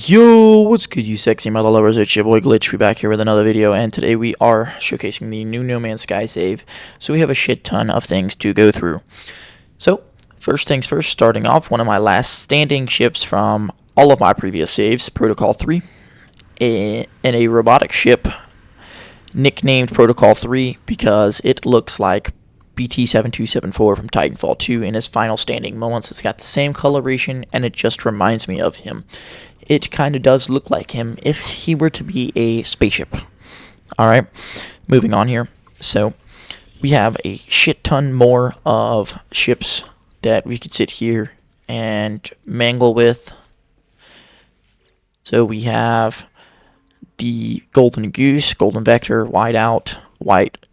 Yo, what's good, you sexy mother lovers? It's your boy Glitch. We back here with another video, and today we are showcasing the new No Man's Sky save. So we have a shit ton of things to go through. So, first things first, starting off, one of my last standing ships from all of my previous saves, Protocol 3, in a robotic ship nicknamed Protocol 3 because it looks like BT-7274 from Titanfall 2 in his final standing moments. It's got the same coloration, and it just reminds me of him. It kind of does look like him if he were to be a spaceship. Alright, moving on here. So, we have a shit ton more of ships that we could sit here and mangle with. So, we have the Golden Goose, Golden Vector, Whiteout, White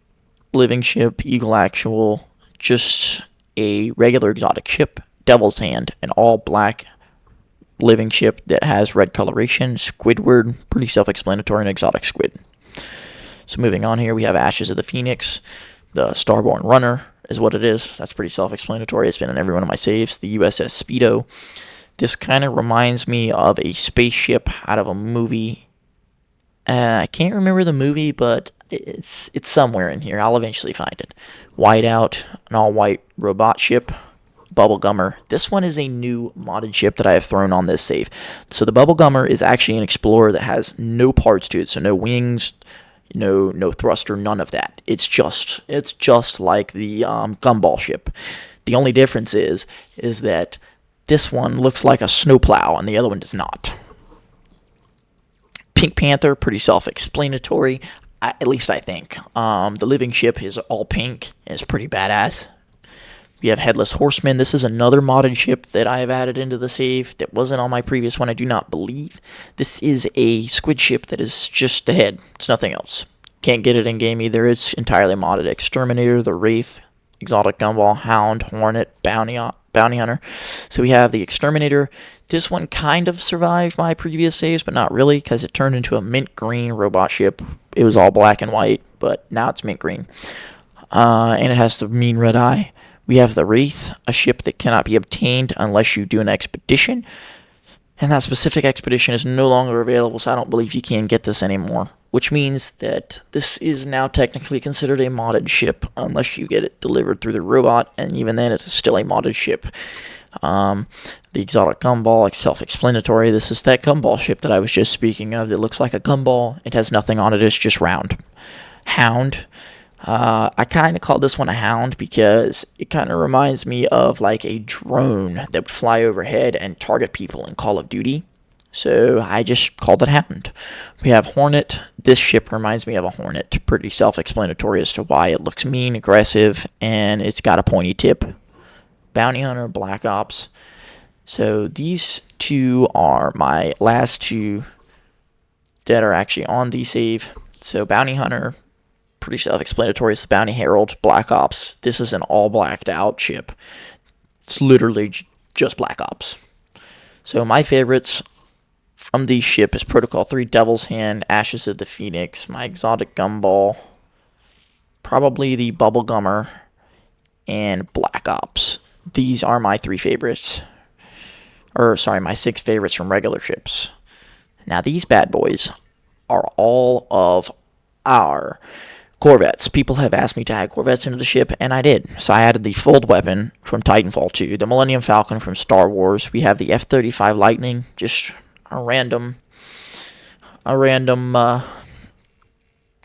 Living Ship, Eagle Actual, just a regular exotic ship, Devil's Hand, an all black living ship that has red coloration, Squidward, pretty self-explanatory, an exotic squid. So moving on here, we have Ashes of the Phoenix, the Starborn Runner is what it is. That's pretty self-explanatory. It's been in every one of my saves. The USS Speedo. This kind of reminds me of a spaceship out of a movie. I can't remember the movie, but it's somewhere in here. I'll eventually find it. Whiteout, an all-white robot ship. Bubblegummer. This one is a new modded ship that I have thrown on this save. So the Bubblegummer is actually an explorer that has no parts to it. So no wings, no thruster, none of that. It's just like the Gumball ship. The only difference is that this one looks like a snowplow and the other one does not. Pink Panther, pretty self-explanatory, at least I think. The living ship is all pink and it's pretty badass. We have Headless Horseman. This is another modded ship that I have added into the save that wasn't on my previous one, I do not believe. This is a squid ship that is just the head. It's nothing else. Can't get it in-game either. It's entirely modded. Exterminator, the Wraith, Exotic Gumball, Hound, Hornet, Bounty Hunter. So we have the Exterminator. This one kind of survived my previous saves, but not really, because it turned into a mint green robot ship. It was all black and white, but now it's mint green. And it has the mean red eye. We have the Wraith, a ship that cannot be obtained unless you do an expedition. And that specific expedition is no longer available, so I don't believe you can get this anymore. Which means that this is now technically considered a modded ship, unless you get it delivered through the robot, and even then it is still a modded ship. The Exotic Gumball, like self-explanatory. This is that Gumball ship that I was just speaking of that looks like a gumball. It has nothing on it, it's just round. Hound. I kind of call this one a Hound because it kind of reminds me of like a drone that would fly overhead and target people in Call of Duty. So I just called it Hound. We have Hornet. This ship reminds me of a Hornet. Pretty self-explanatory as to why it looks mean, aggressive, and it's got a pointy tip. Bounty Hunter, Black Ops. So these two are my last two that are actually on the save. So Bounty Hunter, pretty self-explanatory. It's the Bounty Herald, Black Ops. This is an all blacked out ship. It's literally just Black Ops. So my favorites from the ship is Protocol 3, Devil's Hand, Ashes of the Phoenix, my Exotic Gumball, probably the Bubblegummer, and Black Ops. These are my three favorites. My six favorites from regular ships. Now these bad boys are all of our Corvettes. People have asked me to add Corvettes into the ship, and I did. So I added the Fold Weapon from Titanfall 2, the Millennium Falcon from Star Wars. We have the F-35 Lightning, just a random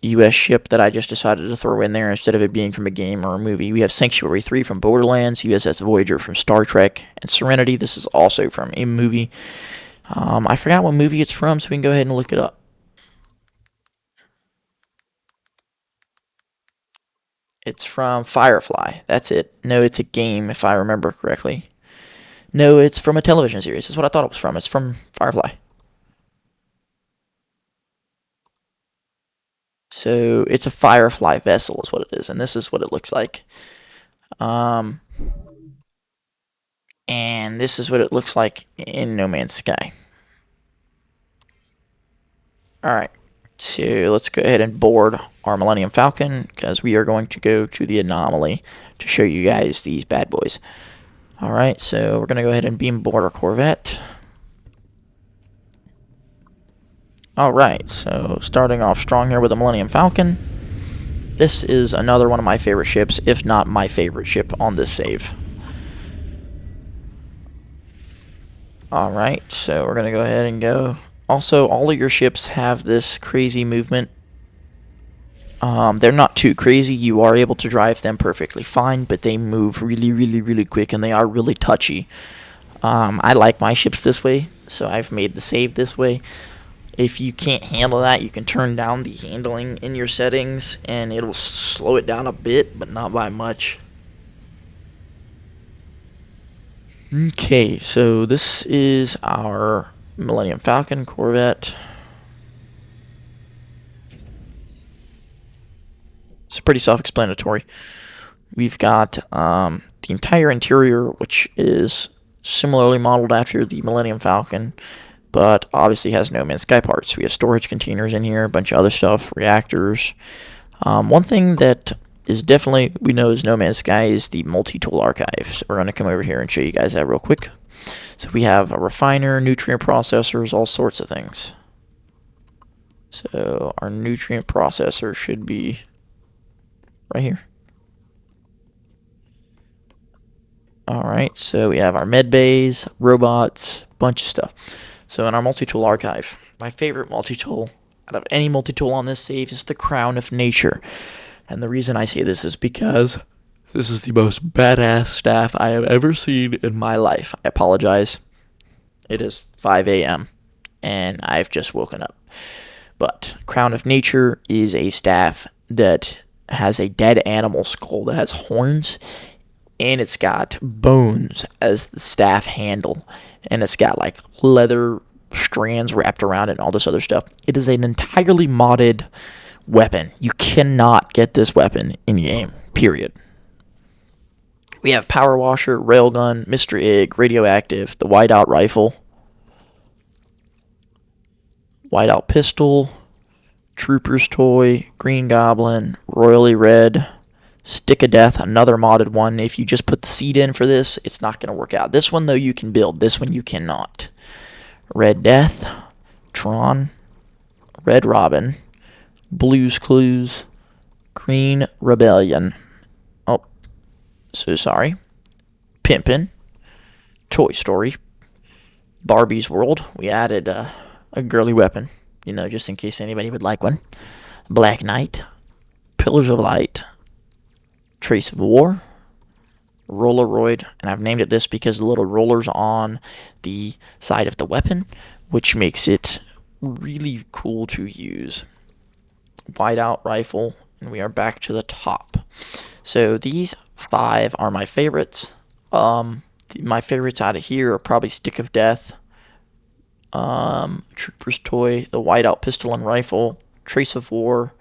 U.S. ship that I just decided to throw in there instead of it being from a game or a movie. We have Sanctuary 3 from Borderlands, USS Voyager from Star Trek, and Serenity. This is also from a movie. I forgot what movie it's from, so we can go ahead and look it up. It's from Firefly. That's it. No, it's a game, if I remember correctly. No, it's from a television series. That's what I thought it was from. It's from Firefly. So, it's a Firefly vessel is what it is, and this is what it looks like. And this is what it looks like in No Man's Sky. Alright. So let's go ahead and board our Millennium Falcon because we are going to go to the anomaly to show you guys these bad boys. Alright, so we're going to go ahead and beam board our Corvette. Alright, so starting off strong here with the Millennium Falcon. This is another one of my favorite ships, if not my favorite ship on this save. Alright, so we're going to go ahead and go. Also, all of your ships have this crazy movement. They're not too crazy. You are able to drive them perfectly fine, but they move really, really, really quick, and they are really touchy. I like my ships this way, so I've made the save this way. If you can't handle that, you can turn down the handling in your settings, and it'll slow it down a bit, but not by much. Okay, so this is our Millennium Falcon Corvette. It's pretty self-explanatory. We've got the entire interior, which is similarly modeled after the Millennium Falcon, but obviously has No Man's Sky parts. We have storage containers in here, a bunch of other stuff, reactors. One thing that is definitely we know is No Man's Sky is the multi-tool archive. So we're going to come over here and show you guys that real quick. So we have a refiner, nutrient processors, all sorts of things. So our nutrient processor should be right here. Alright, so we have our med bays, robots, bunch of stuff. So in our multi-tool archive, my favorite multi-tool out of any multi-tool on this save is the Crown of Nature. And the reason I say this is because this is the most badass staff I have ever seen in my life. I apologize. It is 5 a.m. and I've just woken up. But Crown of Nature is a staff that has a dead animal skull that has horns, and it's got bones as the staff handle, and it's got like leather strands wrapped around it and all this other stuff. It is an entirely modded weapon. You cannot get this weapon in game, period. We have Power Washer, Railgun, Mr. Egg, Radioactive, the Whiteout Rifle, Whiteout Pistol, Trooper's Toy, Green Goblin, Royally Red, Stick of Death, another modded one. If you just put the seed in for this, it's not going to work out. This one, though, you can build. This one you cannot. Red Death, Tron, Red Robin, Blue's Clues, Green Rebellion. Oh, so sorry. Pimpin', Toy Story, Barbie's World. We added a girly weapon, you know, just in case anybody would like one. Black Knight, Pillars of Light, Trace of War, Rolleroid, and I've named it this because the little rollers on the side of the weapon, which makes it really cool to use. Whiteout Rifle, and we are back to the top. So these 5 are my favorites. My favorites out of here are probably Stick of Death, Trooper's Toy, the Whiteout Pistol and Rifle, Trace of War,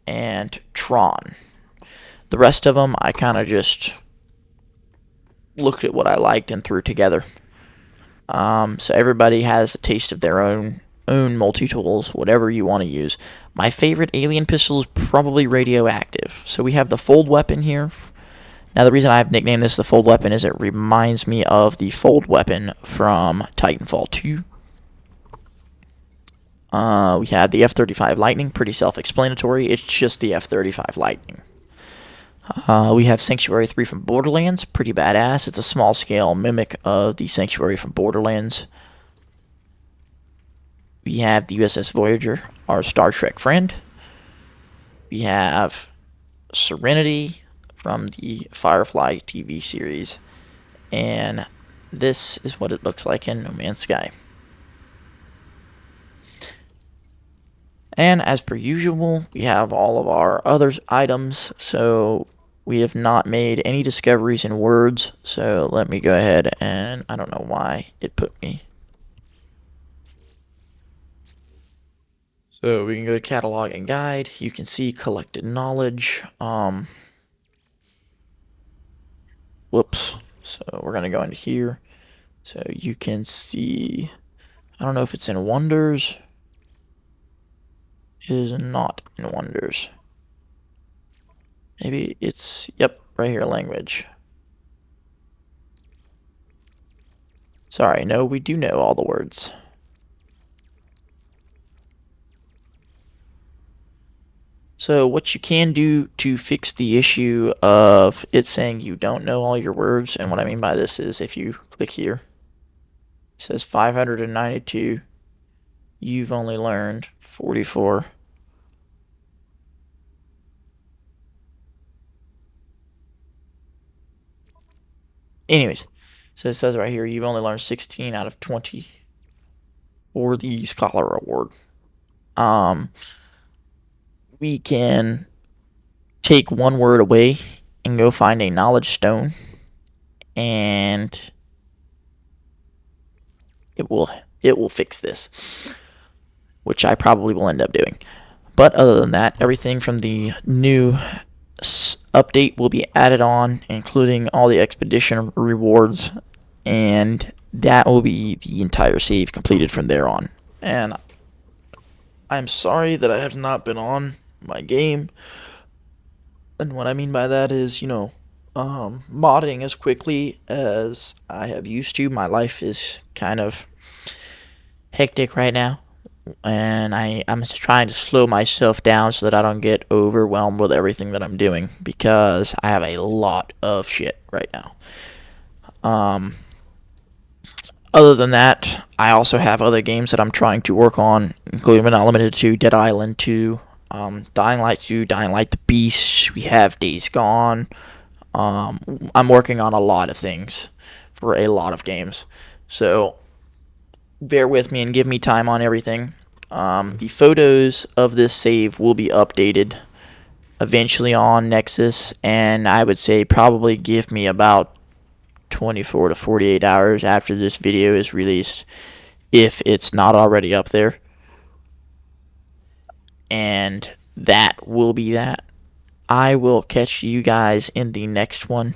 and Tron. The rest of them, I kind of just looked at what I liked and threw together. So everybody has a taste of their own multi-tools, whatever you want to use. My favorite alien pistol is probably Radioactive. So we have the fold weapon here. Now the reason I've nicknamed this the fold weapon is it reminds me of the fold weapon from Titanfall 2. We have the F-35 Lightning, pretty self-explanatory. It's just the F-35 Lightning. We have Sanctuary 3 from Borderlands, pretty badass. It's a small-scale mimic of the Sanctuary from Borderlands. We have the USS Voyager, our Star Trek friend. We have Serenity from the Firefly TV series. And this is what it looks like in No Man's Sky. And as per usual, we have all of our other items, so we have not made any discoveries in words, so let me go ahead and, I don't know why it put me. So we can go to catalog and guide. You can see collected knowledge. Whoops. So we're going to go into here. So you can see, I don't know if it's in Wonders. It is not in Wonders. Maybe it's, yep, right here, language. Sorry, no, we do know all the words. So what you can do to fix the issue of it saying you don't know all your words, and what I mean by this is if you click here, it says 592, you've only learned 44. Anyways, so it says right here, you've only learned 16 out of 20 for the Scholar Award. We can take one word away and go find a knowledge stone, and it will fix this, which I probably will end up doing. But other than that, everything from the new update will be added on, including all the expedition rewards, and that will be the entire save completed from there on. And I'm sorry that I have not been on my game. And what I mean by that is, modding as quickly as I have used to. My life is kind of hectic right now, and I'm trying to slow myself down so that I don't get overwhelmed with everything that I'm doing because I have a lot of shit right now. Other than that, I also have other games that I'm trying to work on, including but not limited to Dead Island 2, Dying Light 2, Dying Light the Beast. We have Days Gone. I'm working on a lot of things for a lot of games. So bear with me and give me time on everything. The photos of this save will be updated eventually on Nexus, and I would say probably give me about 24 to 48 hours after this video is released, if it's not already up there. And that will be that. I will catch you guys in the next one.